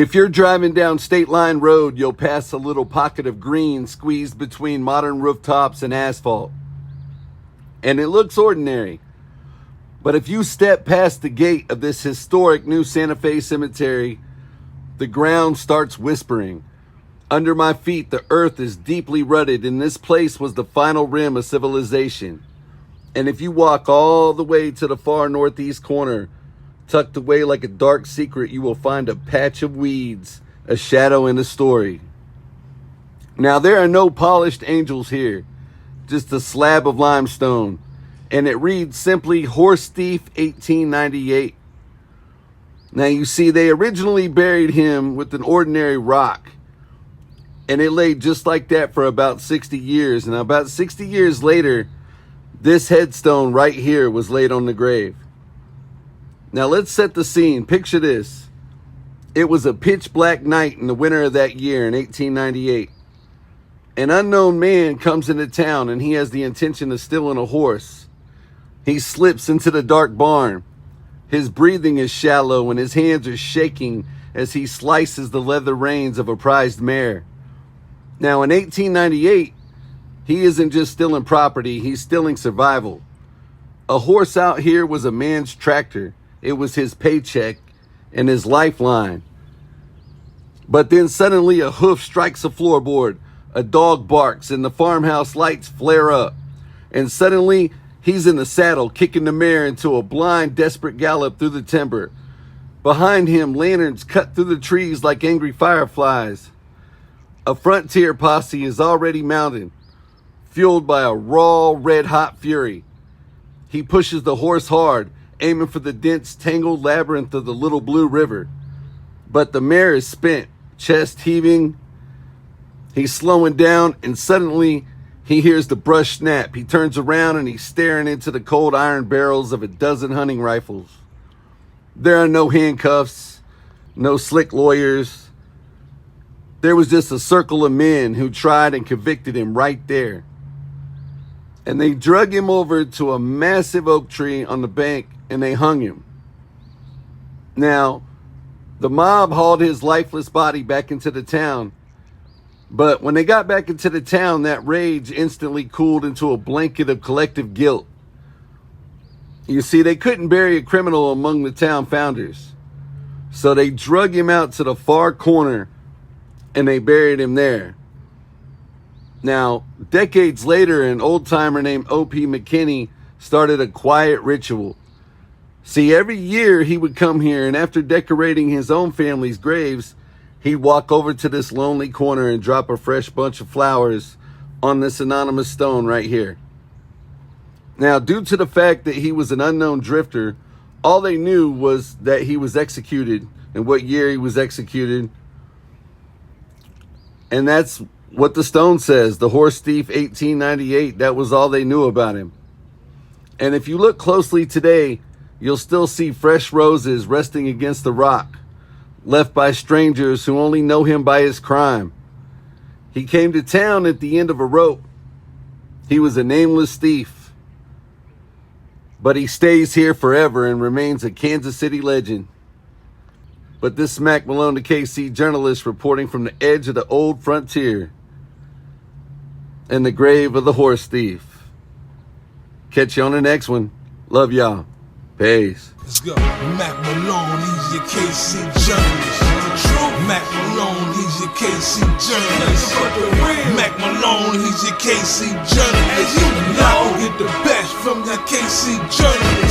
If you're driving down State Line Road, you'll pass a little pocket of green squeezed between modern rooftops and asphalt. And it looks ordinary. But if you step past the gate of this historic new Santa Fe cemetery, the ground starts whispering. Under my feet, the earth is deeply rutted, and this place was the final rim of civilization. And if you walk all the way to the far northeast corner, tucked away like a dark secret, you will find a patch of weeds, a shadow, and a story. Now, there are no polished angels here, just a slab of limestone, and it reads simply Horse Thief 1898. Now, you see, they originally buried him with an ordinary rock, and it laid just like that for about 60 years. And about 60 years later, this headstone right here was laid on the grave. Now, let's set the scene. Picture this. It was a pitch black night in the winter of that year in 1898. An unknown man comes into town, and he has the intention of stealing a horse. He slips into the dark barn. His breathing is shallow, and his hands are shaking as he slices the leather reins of a prized mare. Now, in 1898, he isn't just stealing property, he's stealing survival. A horse out here was a man's tractor. It was his paycheck and his lifeline. But then suddenly a hoof strikes a floorboard, a dog barks, and the farmhouse lights flare up. And suddenly he's in the saddle, kicking the mare into a blind, desperate gallop through the timber. Behind him, lanterns cut through the trees like angry fireflies. A frontier posse is already mounted, fueled by a raw, red-hot fury. He pushes the horse hard, aiming for the dense, tangled labyrinth of the Little Blue River. But the mare is spent, chest heaving. He's slowing down, and suddenly he hears the brush snap. He turns around, and he's staring into the cold iron barrels of a dozen hunting rifles. There are no handcuffs, no slick lawyers. There was just a circle of men who tried and convicted him right there. And they drug him over to a massive oak tree on the bank, and they hung him. Now, the mob hauled his lifeless body back into the town. But when they got back into the town, that rage instantly cooled into a blanket of collective guilt. You see, they couldn't bury a criminal among the town founders. So they drug him out to the far corner, and they buried him there. Now, decades later, an old-timer named O.P. McKinney started a quiet ritual. See, every year he would come here, and after decorating his own family's graves, he'd walk over to this lonely corner and drop a fresh bunch of flowers on this anonymous stone right here. Now, due to the fact that he was an unknown drifter, all they knew was that he was executed and what year he was executed. And that's what the stone says, the Horse Thief 1898. That was all they knew about him. And if you look closely today, you'll still see fresh roses resting against the rock, left by strangers who only know him by his crime. He came to town at the end of a rope. He was a nameless thief. But he stays here forever and remains a Kansas City legend. But this is Mack Malone, the KC journalist, reporting from the edge of the old frontier and the grave of the horse thief. Catch you on the next one. Love y'all. Peace. Let's go. Mack Malone, he's your KC journalist. Mack Malone, he's your KC journalist. Mack Malone, he's your KC journalist. Y'all get the best from your KC journalist.